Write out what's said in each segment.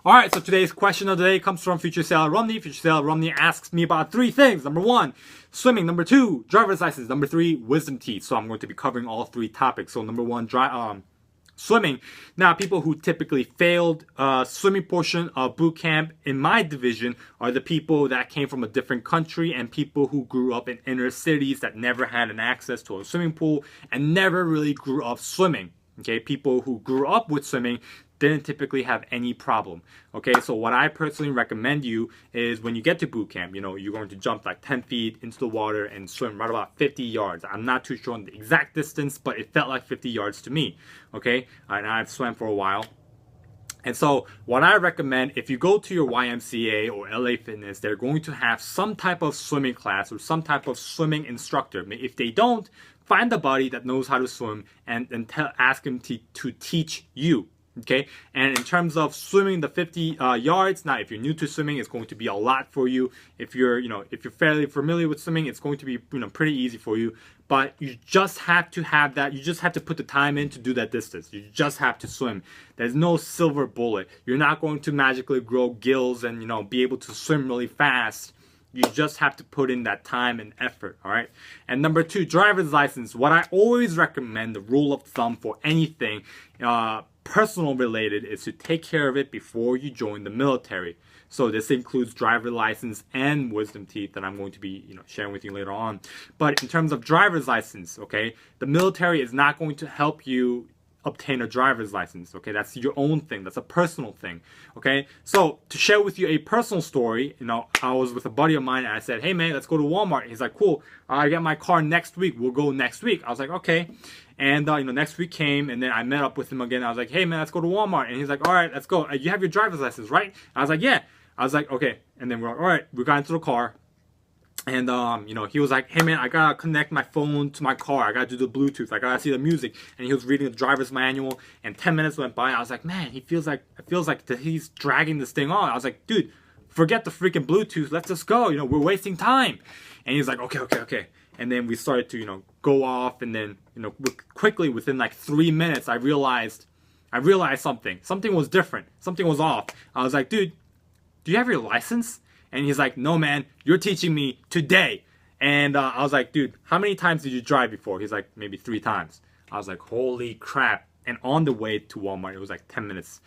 All right, so today's question of the day comes from Future Sailor Rumney. Future Sailor Rumney asks me about 3 things. Number 1, swimming. Number 2, driver's license. Number 3, wisdom teeth. So I'm going to be covering all 3 topics. So number 1, swimming. Now, people who typically failed swimming portion of boot camp in my division are the people that came from a different country and people who grew up in inner cities that never had an access to a swimming pool and never really grew up swimming. Okay, people who grew up with swimming didn't typically have any problem. Okay, so what I personally recommend you is when you get to boot camp, you're going to jump like 10 feet into the water and swim right about 50 yards. I'm not too sure on the exact distance, but it felt like 50 yards to me. Okay, and I've swam for a while. And so what I recommend, if you go to your YMCA or LA Fitness, they're going to have some type of swimming class or some type of swimming instructor. If they don't, find a buddy that knows how to swim and ask him to teach you. Okay, and in terms of swimming the 50 yards, now if you're new to swimming, it's going to be a lot for you. If you're fairly familiar with swimming, it's going to be pretty easy for you. But you just have to have that. You just have to put the time in to do that distance. You just have to swim. There's no silver bullet. You're not going to magically grow gills and be able to swim really fast. You just have to put in that time and effort, all right? And number 2, driver's license. What I always recommend, the rule of thumb for anything personal related, is to take care of it before you join the military. So this includes driver's license and wisdom teeth that I'm going to be sharing with you later on. But in terms of driver's license, okay, the military is not going to help you obtain a driver's license. Okay, that's your own thing. That's a personal thing. Okay, so to share with you a personal story, I was with a buddy of mine and I said, hey man, let's go to Walmart. He's like, cool, I get my car next week, we'll go next week. I was like, okay. And next week came, and then I met up with him again. I was like, hey man, let's go to Walmart. And he's like, all right, let's go. You have your driver's license, right? I was like, yeah. I was like, okay. And then we're like, all right, we got into the car. And he was like, hey man, I gotta connect my phone to my car. I gotta do the Bluetooth. I gotta see the music. And he was reading the driver's manual. And 10 minutes went by. I was like, man, it feels like he's dragging this thing on. I was like, dude, forget the freaking Bluetooth. Let's just go. We're wasting time. And he's like, okay. And then we started to go off. And then quickly within like 3 minutes, I realized something was different. Something was off. I was like, dude, do you have your license? And he's like, no, man, you're teaching me today. And I was like, dude, how many times did you drive before? He's like, maybe 3 times. I was like, holy crap. And on the way to Walmart, it was like 10 minutes.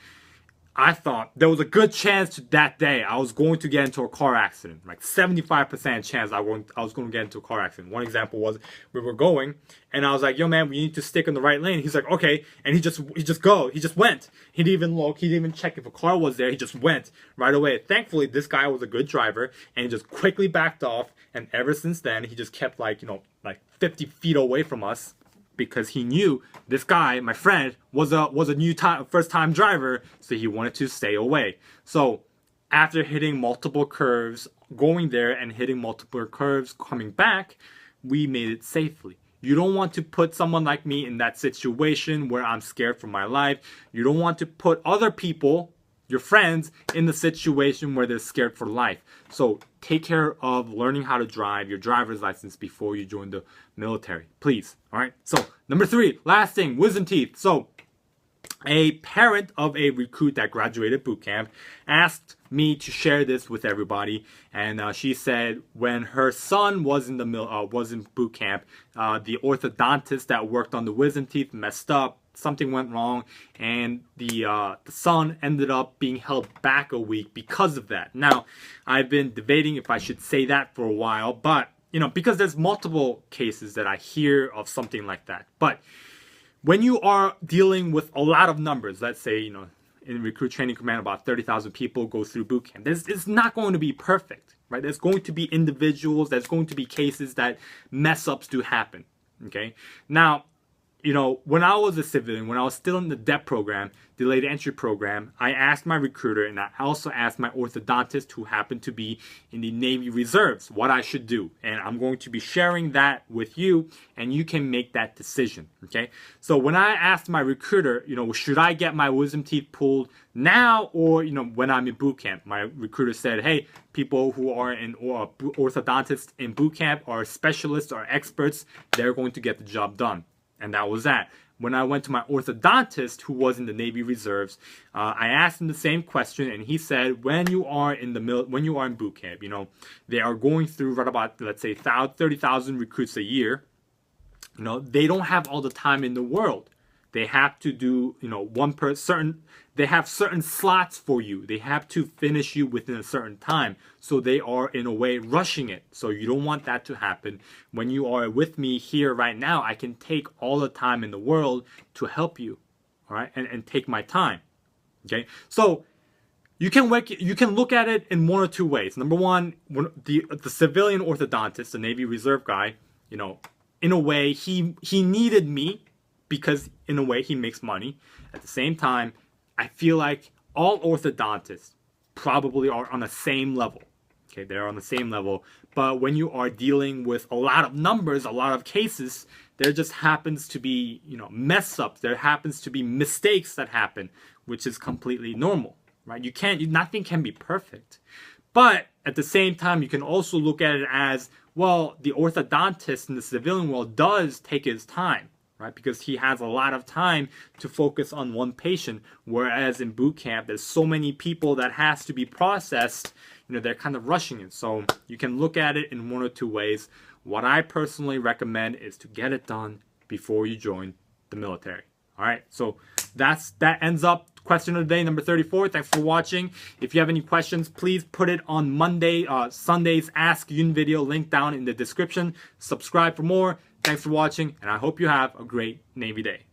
I thought there was a good chance that day I was going to get into a car accident. Like 75% chance I was going to get into a car accident. One example was we were going and I was like, yo man, we need to stick in the right lane. He's like, okay. And he just went. He didn't even look. He didn't even check if a car was there. He just went right away. Thankfully, this guy was a good driver and he just quickly backed off. And ever since then, he just kept like 50 feet away from us, because he knew this guy, my friend, was a first time driver, so he wanted to stay away. So after hitting multiple curves, going there and hitting multiple curves, coming back, we made it safely. You don't want to put someone like me in that situation where I'm scared for my life. You don't want to put other people, your friends, in the situation where they're scared for life. So take care of learning how to drive, your driver's license, before you join the military, please. All right. So number 3, last thing, wisdom teeth. So a parent of a recruit that graduated boot camp asked me to share this with everybody, and she said when her son was in boot camp, the orthodontist that worked on the wisdom teeth messed up. Something went wrong, and the son ended up being held back a week because of that. Now, I've been debating if I should say that for a while, but because there's multiple cases that I hear of something like that. But when you are dealing with a lot of numbers, let's say in Recruit Training Command about 30,000 people go through boot camp. It's not going to be perfect, right? There's going to be individuals. There's going to be cases that mess ups do happen. Okay, now. When I was a civilian, when I was still in the DEP program, delayed entry program, I asked my recruiter and I also asked my orthodontist, who happened to be in the Navy Reserves, what I should do. And I'm going to be sharing that with you, and you can make that decision. Okay. So when I asked my recruiter, should I get my wisdom teeth pulled now or, when I'm in boot camp? My recruiter said, hey, people who are in orthodontists in boot camp are specialists or experts. They're going to get the job done. And that was that. when I went to my orthodontist who was in the Navy Reserves, I asked him the same question, and he said, when you are in boot camp, they are going through right about, let's say, 30,000 recruits a year. They don't have all the time in the world. They have to do, they have certain slots for you. They have to finish you within a certain time. So they are, in a way, rushing it. So you don't want that to happen. When you are with me here right now, I can take all the time in the world to help you, all right, and take my time, okay? So you can look at it in one or two ways. Number one, the civilian orthodontist, the Navy Reserve guy, in a way, he needed me, because in a way he makes money. At the same time, I feel like all orthodontists probably are on the same level. Okay, they're on the same level. But when you are dealing with a lot of numbers, a lot of cases, there just happens to be, mess ups. There happens to be mistakes that happen, which is completely normal, right? Nothing can be perfect. But at the same time, you can also look at it as, well, the orthodontist in the civilian world does take his time, right? Because he has a lot of time to focus on one patient, whereas in boot camp, there's so many people that has to be processed, they're kind of rushing it. So you can look at it in one or two ways. What I personally recommend is to get it done before you join the military. All right, so that ends up question of the day, number 34. Thanks for watching. If you have any questions, please put it on Sunday's Ask Yoon video, link down in the description. Subscribe for more. Thanks for watching, and I hope you have a great Navy day.